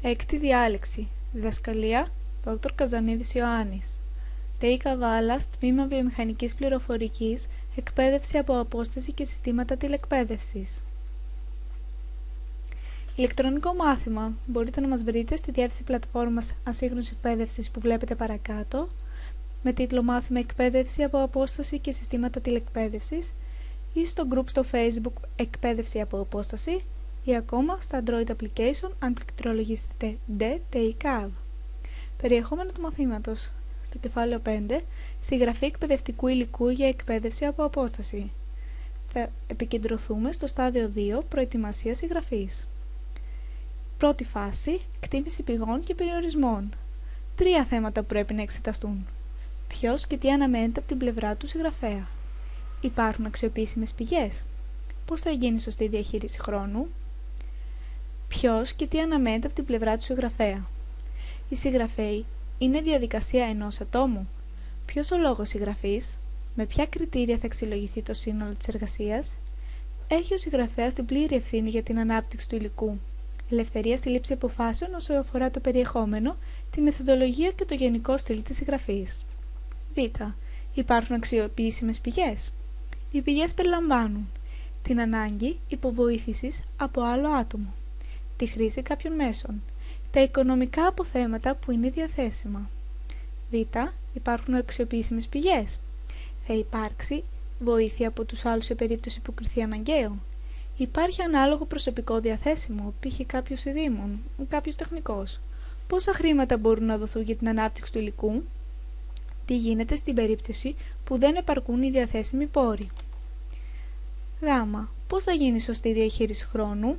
Έκτη διάλεξη. Διδασκαλία Δ. Καζανίδης Ιωάννης. ΤΕΙ Καβάλας, Τμήμα Βιομηχανικής Πληροφορικής, Εκπαίδευση από Απόσταση και Συστήματα Τηλεκπαίδευσης. Ηλεκτρονικό μάθημα. Μπορείτε να μας βρείτε στη διάθεση πλατφόρμας Ασύγχρονης Εκπαίδευσης που βλέπετε παρακάτω, με τίτλο Μάθημα Εκπαίδευση από Απόσταση και Συστήματα Τηλεκπαίδευσης, ή στο group στο Facebook Εκπαίδευση από Απόσταση, ή ακόμα στα Android Application αν πληκτρολογήσετε DTICAV. Περιεχόμενο του μαθήματος. Στο κεφάλαιο 5, συγγραφή εκπαιδευτικού υλικού για εκπαίδευση από απόσταση. Θα επικεντρωθούμε στο στάδιο 2, προετοιμασία συγγραφής. Πρώτη φάση, εκτίμηση πηγών και περιορισμών. 3 θέματα που πρέπει να εξεταστούν. Ποιος και τι αναμένεται από την πλευρά του συγγραφέα. Υπάρχουν αξιοποιήσιμες πηγές. Πώς θα γίνει σωστή διαχείριση χρόνου. Ποιος και τι αναμένεται από την πλευρά του συγγραφέα. Η συγγραφή είναι διαδικασία ενός ατόμου. Ποιος ο λόγος συγγραφής, με ποια κριτήρια θα αξιολογηθεί το σύνολο της εργασίας. Έχει ο συγγραφέας την πλήρη ευθύνη για την ανάπτυξη του υλικού. Ελευθερία στη λήψη αποφάσεων όσο αφορά το περιεχόμενο, τη μεθοδολογία και το γενικό στυλ της συγγραφής. Β. Υπάρχουν αξιοποιήσιμες πηγές. Οι πηγές περιλαμβάνουν την ανάγκη υποβοήθησης από άλλο άτομο, τη χρήση κάποιων μέσων, τα οικονομικά αποθέματα που είναι διαθέσιμα. Β. Υπάρχουν αξιοποιήσιμες πηγές. Θα υπάρξει βοήθεια από τους άλλους σε περίπτωση που κριθεί αναγκαίο. Υπάρχει ανάλογο προσωπικό διαθέσιμο, π.χ. κάποιος δήμων, κάποιος τεχνικός. Πόσα χρήματα μπορούν να δοθούν για την ανάπτυξη του υλικού. Τι γίνεται στην περίπτωση που δεν επαρκούν οι διαθέσιμοι πόροι. Γ. Πώς θα γίνει σωστή διαχείριση χρόνου.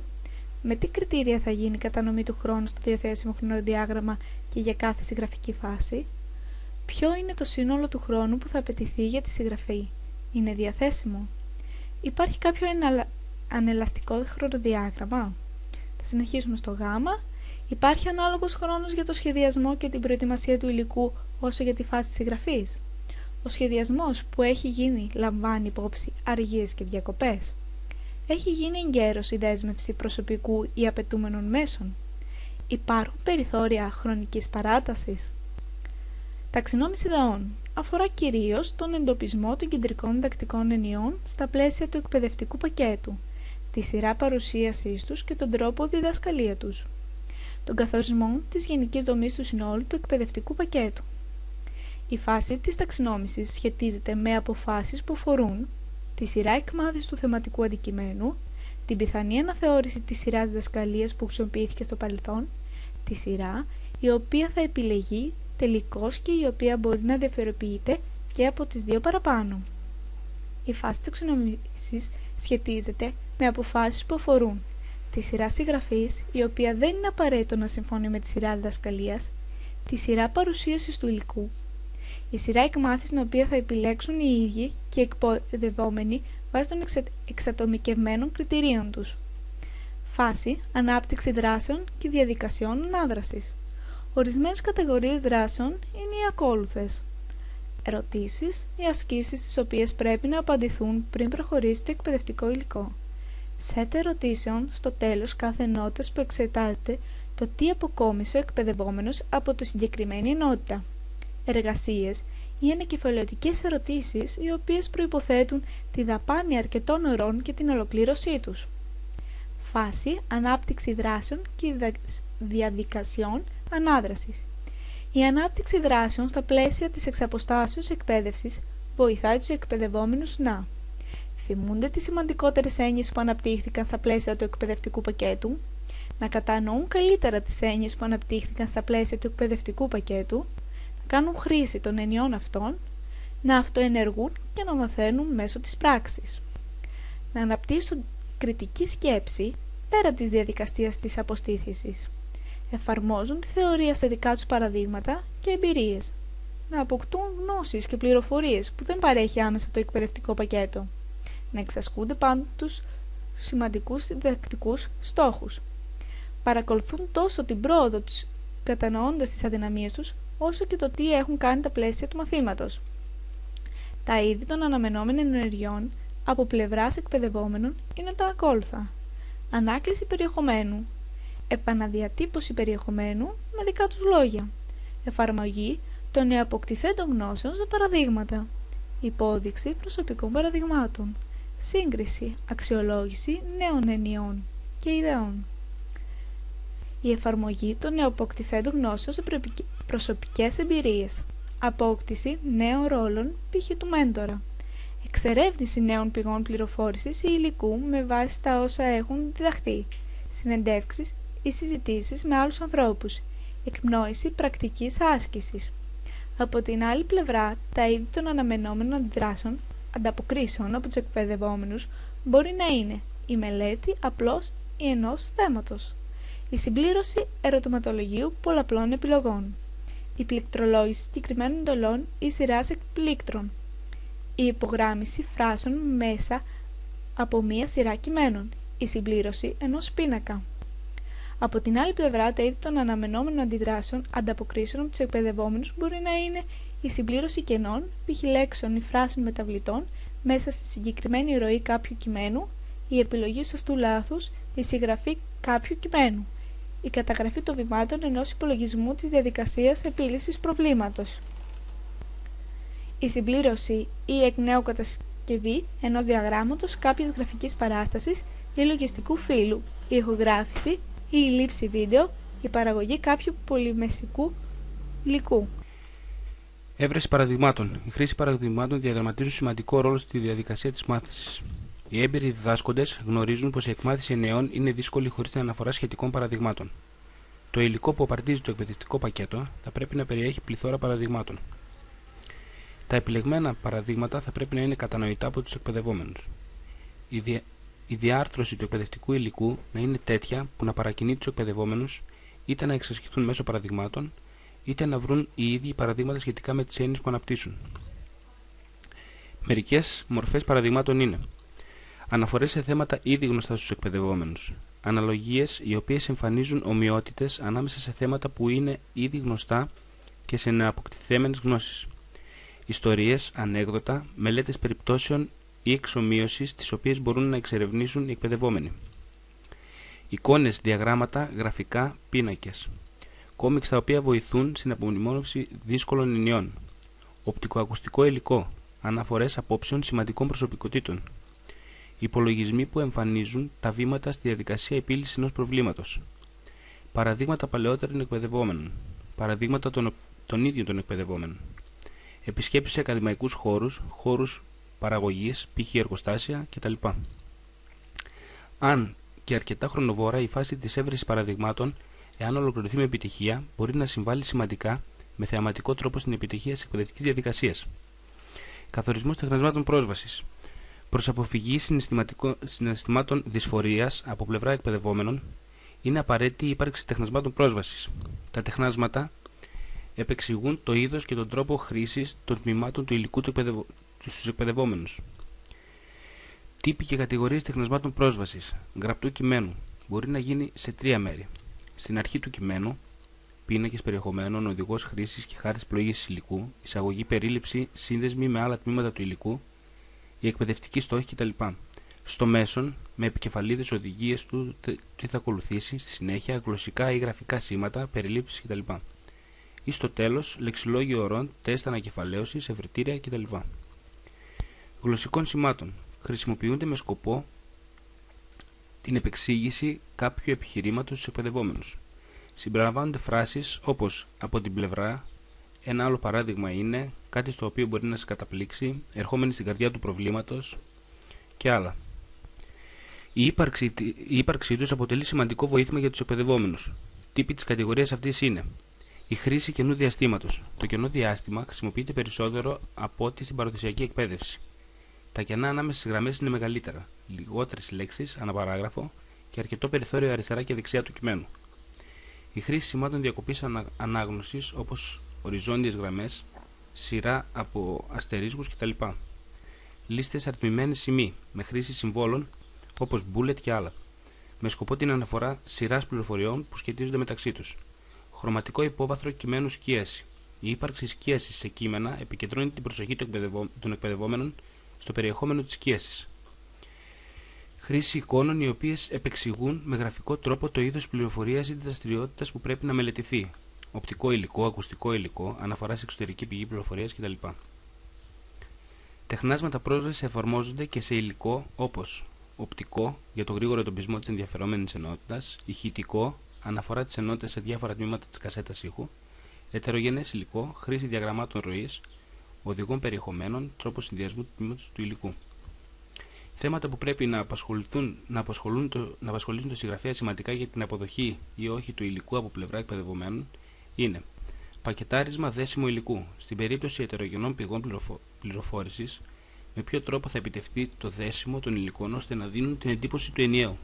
Με τι κριτήρια θα γίνει η κατανομή του χρόνου στο διαθέσιμο χρονοδιάγραμμα και για κάθε συγγραφική φάση. Ποιο είναι το σύνολο του χρόνου που θα απαιτηθεί για τη συγγραφή. Είναι διαθέσιμο. Υπάρχει κάποιο ανελαστικό χρονοδιάγραμμα. Θα συνεχίσουμε στο Γ. Υπάρχει ανάλογος χρόνος για το σχεδιασμό και την προετοιμασία του υλικού όσο για τη φάση της συγγραφής. Ο σχεδιασμός που έχει γίνει λαμβάνει υπόψη αργίες και διακοπές. Έχει γίνει εγκαίρως η δέσμευση προσωπικού ή απαιτούμενων μέσων. Υπάρχουν περιθώρια χρονικής παράτασης. Ταξινόμηση ιδεών αφορά κυρίως τον εντοπισμό των κεντρικών διδακτικών ενιών στα πλαίσια του εκπαιδευτικού πακέτου, τη σειρά παρουσίασής τους και τον τρόπο διδασκαλία τους, τον καθορισμό της γενικής δομής του συνόλου του εκπαιδευτικού πακέτου. Η φάση της ταξινόμησης σχετίζεται με αποφάσεις που αφορούν τη σειρά εκμάθησης του θεματικού αντικειμένου, την πιθανή αναθεώρηση της σειράς διδασκαλίας που χρησιμοποιήθηκε στο παρελθόν, τη σειρά η οποία θα επιλεγεί τελικώς και η οποία μπορεί να διαφοροποιείται και από τις 2 παραπάνω. Η φάση της ταξινόμησης σχετίζεται με αποφάσεις που αφορούν τη σειρά συγγραφής, η οποία δεν είναι απαραίτητο να συμφωνεί με τη σειρά διδασκαλίας, τη σειρά παρουσίασης του υλικού, η σειρά εκμάθησης την οποία θα επιλέξουν οι ίδιοι και οι εκπαιδευόμενοι βάσει των εξατομικευμένων κριτηρίων τους. Φάση, ανάπτυξη δράσεων και διαδικασιών ανάδρασης. Ορισμένες κατηγορίες δράσεων είναι οι ακόλουθες. Ερωτήσεις ή ασκήσεις τις οποίες πρέπει να απαντηθούν πριν προχωρήσει το εκπαιδευτικό υλικό. Σετ ερωτήσεων στο τέλος κάθε ενότητας που εξετάζεται το τι αποκόμισε ο εκπαιδευόμενος από τη συγκεκριμένη ενότητα. Εργασίες ή ανακεφαλαιωτικές ερωτήσεις οι οποίες προϋποθέτουν τη δαπάνη αρκετών ωρών και την ολοκλήρωσή τους. Φάση, ανάπτυξη δράσεων και διαδικασιών ανάδρασης. Η ανάπτυξη δράσεων στα πλαίσια της εξαποστάσεως εκπαίδευσης βοηθάει τους εκπαιδευόμενους να θυμούνται τις σημαντικότερες έννοιες που αναπτύχθηκαν στα πλαίσια του εκπαιδευτικού πακέτου, να κατανοούν καλύτερα τις έννοιες που αναπτύχθηκαν στα πλαίσια του εκπαιδευτικού πακέτου, να κάνουν χρήση των εννοιών αυτών, να αυτοενεργούν και να μαθαίνουν μέσω της πράξης, να αναπτύσσουν κριτική σκέψη πέρα της διαδικασίας της αποστήθησης, εφαρμόζουν τη θεωρία σε δικά τους παραδείγματα και εμπειρίες, να αποκτούν γνώσεις και πληροφορίες που δεν παρέχει άμεσα το εκπαιδευτικό πακέτο, να εξασκούνται πάνω τους σημαντικούς διδακτικούς στόχους, παρακολουθούν τόσο την πρόοδο τους κατανοώντας τις αδυναμίες τους, όσο και το τι έχουν κάνει τα πλαίσια του μαθήματος. Τα είδη των αναμενόμενων ενεργειών από πλευράς εκπαιδευόμενων είναι τα ακόλουθα. Ανάκληση περιεχομένου, επαναδιατύπωση περιεχομένου με δικά τους λόγια, εφαρμογή των νεοαποκτηθέντων γνώσεων σε παραδείγματα, υπόδειξη προσωπικών παραδειγμάτων, σύγκριση, αξιολόγηση νέων ενιών και ιδεών. Η εφαρμογή των νεοαποκτηθέντων γνώσεων σε προσωπικές εμπειρίες, απόκτηση νέων ρόλων π.χ. του μέντορα, εξερεύνηση νέων πηγών πληροφόρησης ή υλικού με βάση τα όσα έχουν διδαχθεί, συνεντεύξεις ή συζητήσεις με άλλους ανθρώπους, εκπνόηση πρακτικής άσκησης. Από την άλλη πλευρά, τα είδη των αναμενόμενων ανταποκρίσεων από τους εκπαιδευόμενους μπορεί να είναι η μελέτη απλώς ή ενός θέματος, η συμπλήρωση ερωτηματολογίου πολλαπλών επιλογών, η πληκτρολόγηση συγκεκριμένων εντολών ή σειράς εκπλήκτρων, η υπογράμμιση φράσεων μέσα από μία σειρά κειμένων, η συμπλήρωση ενός πίνακα. Από την άλλη πλευρά, τα είδη των αναμενόμενων ανταποκρίσεων από τους εκπαιδευόμενους μπορεί να είναι η συμπλήρωση κενών, π.χ. λέξεων ή φράσεων μεταβλητών, μέσα στη συγκεκριμένη ροή κάποιου κειμένου, η επιλογή σωστού λάθους, η συγγραφή κάποιου κειμένου, η καταγραφή των βημάτων ενός υπολογισμού της διαδικασίας επίλυσης προβλήματος, η συμπλήρωση ή εκ νέου κατασκευή ενός διαγράμματος κάποιας γραφικής παράστασης ή λογιστικού φύλου, η ηχογράφηση ή η λήψη βίντεο, η παραγωγή κάποιου πολυμεσικού υλικού. Έβρεση παραδειγμάτων. Η χρήση παραδειγμάτων διαδραματίζουν σημαντικό ρόλο στη διαδικασία της μάθησης. Οι έμπειροι διδάσκοντες γνωρίζουν πως η εκμάθηση εννέων είναι δύσκολη χωρίς την αναφορά σχετικών παραδειγμάτων. Το υλικό που απαρτίζει το εκπαιδευτικό πακέτο θα πρέπει να περιέχει πληθώρα παραδειγμάτων. Τα επιλεγμένα παραδείγματα θα πρέπει να είναι κατανοητά από τους εκπαιδευόμενους. Η διάρθρωση του εκπαιδευτικού υλικού να είναι τέτοια που να παρακινεί τους εκπαιδευόμενους είτε να εξασκηθούν μέσω παραδειγμάτων, είτε να βρουν οι ίδιοι παραδείγματα σχετικά με τις έννοιες που αναπτύσσουν. Μερικές μορφές παραδειγμάτων είναι αναφορές σε θέματα ήδη γνωστά στους εκπαιδευόμενους, αναλογίες οι οποίες εμφανίζουν ομοιότητες ανάμεσα σε θέματα που είναι ήδη γνωστά και σε νεοαποκτηθέμενες γνώσεις, ιστορίες, ανέκδοτα, μελέτες περιπτώσεων ή εξομοίωσης τις οποίες μπορούν να εξερευνήσουν οι εκπαιδευόμενοι, εικόνες, διαγράμματα, γραφικά, πίνακες, κόμιξ τα οποία βοηθούν στην απομνημόνευση δύσκολων εννοιών, οπτικοακουστικό υλικό, αναφορές απόψεων σημαντικών προσωπικότητων, υπολογισμοί που εμφανίζουν τα βήματα στη διαδικασία επίλυσης ενός προβλήματος, παραδείγματα παλαιότερων εκπαιδευόμενων, παραδείγματα των ίδιων των εκπαιδευόμενων, επισκέψεις σε ακαδημαϊκούς χώρους, χώρους παραγωγής, π.χ. εργοστάσια κτλ. Αν και αρκετά χρονοβόρα, η φάση της έβρεσης παραδειγμάτων, εάν ολοκληρωθεί με επιτυχία, μπορεί να συμβάλλει σημαντικά με θεαματικό τρόπο στην επιτυχία της εκπαιδευτικής διαδικασίας. Καθορισμός τεχνασμάτων πρόσβασης. Προς αποφυγή συναισθημάτων δυσφορίας από πλευρά εκπαιδευόμενων, είναι απαραίτητη η ύπαρξη τεχνασμάτων πρόσβασης. Τα επεξηγούν το είδος και τον τρόπο χρήσης των τμήματων του υλικού στους εκπαιδευόμενους. Τύποι και κατηγορίες τεχνασμάτων πρόσβασης. Γραπτού κειμένου. Μπορεί να γίνει σε τρία μέρη. Στην αρχή του κειμένου, πίνακες περιεχομένων, οδηγός χρήσης και χάρτης πλοήγησης υλικού, εισαγωγή, περίληψη, σύνδεσμοι με άλλα τμήματα του υλικού, η εκπαιδευτική στόχη κτλ. Στο μέσον, με επικεφαλίδες, οδηγίες του τι θα ακολουθήσει, στη συνέχεια, γλωσσικά ή γραφικά σήματα, περιλήψεις κτλ. Ή στο τέλος, λεξιλόγιο ορών, τεστ ανακεφαλαίωσης, ευρετήρια κτλ. Γλωσσικών σημάτων. Χρησιμοποιούνται με σκοπό την επεξήγηση κάποιου επιχειρήματος στους εκπαιδευόμενους. Συμπεριλαμβάνονται φράσεις όπως «από την πλευρά», ένα άλλο παράδειγμα είναι κάτι στο οποίο μπορεί να σε καταπλήξει, ερχόμενοι στην καρδιά του προβλήματος και άλλα. Η ύπαρξή τους αποτελεί σημαντικό βοήθημα για τους εκπαιδευόμενους. Τύποι της κατηγορίας αυτής είναι η χρήση κενού διαστήματος. Το κενό διάστημα χρησιμοποιείται περισσότερο από ό,τι στην παραδοσιακή εκπαίδευση. Τα κενά ανάμεσα στις γραμμές είναι μεγαλύτερα, λιγότερες λέξεις ανά παράγραφο και αρκετό περιθώριο αριστερά και δεξιά του κειμένου. Η χρήση σημάτων διακοπής ανάγνωσης όπως οριζόντιες γραμμές, σειρά από αστερίσκους κτλ. Λίστες αριθμημένες σημεί με χρήση συμβόλων όπως bullet και άλλα, με σκοπό την αναφορά σειράς πληροφοριών που σχετίζονται μεταξύ τους. Χρωματικό υπόβαθρο κειμένου σκίαση. Η ύπαρξη σκίασης σε κείμενα επικεντρώνει την προσοχή των εκπαιδευόμενων στο περιεχόμενο της σκίασης. Χρήση εικόνων οι οποίες επεξηγούν με γραφικό τρόπο το είδος πληροφορίας ή της δραστηριότητας που πρέπει να μελετηθεί. Οπτικό υλικό, ακουστικό υλικό, αναφορά σε εξωτερική πηγή πληροφορίας κτλ. Τεχνάσματα πρόσβασης εφαρμόζονται και σε υλικό όπως οπτικό για το γρήγορο εντοπισμό της ενδιαφερόμενης ενότητας, ηχητικό, αναφορά της ενότητας σε διάφορα τμήματα της κασέτας ήχου, ετερογενές υλικό, χρήση διαγραμμάτων ροής, οδηγών περιεχομένων, τρόπο συνδυασμού του τμήματος του υλικού. Θέματα που πρέπει να απασχολήσουν το συγγραφέα σημαντικά για την αποδοχή ή όχι του υλικού από πλευρά εκπαιδευομένων είναι πακετάρισμα δέσιμο υλικού. Στην περίπτωση ετερογενών πηγών πληροφόρησης, με ποιο τρόπο θα επιτευχθεί το δέσιμο των υλικών ώστε να δίνουν την εντύπωση του ενιαίου.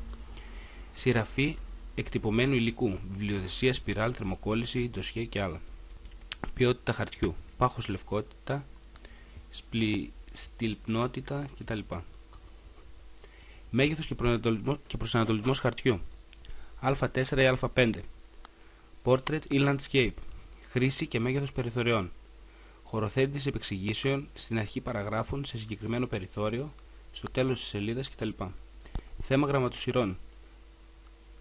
Συγγραφή εκτυπωμένου υλικού, βιβλιοθεσία, σπιράλ, θερμοκόλληση, ντοσιέ και άλλα. Ποιότητα χαρτιού, πάχος, λευκότητα, στυλπνότητα κτλ. Μέγεθος και προσανατολισμός χαρτιού, α4 ή α5. Portrait ή landscape, χρήση και μέγεθος περιθωριών. Χωροθέτηση επεξηγήσεων στην αρχή παραγράφων σε συγκεκριμένο περιθώριο, στο τέλος της σελίδας κτλ. Θέμα γραμματοσυρών.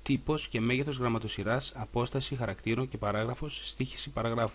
Τύπος και μέγεθος γραμματοσυράς, απόσταση χαρακτήρων και παράγραφος, στοίχηση παραγράφων.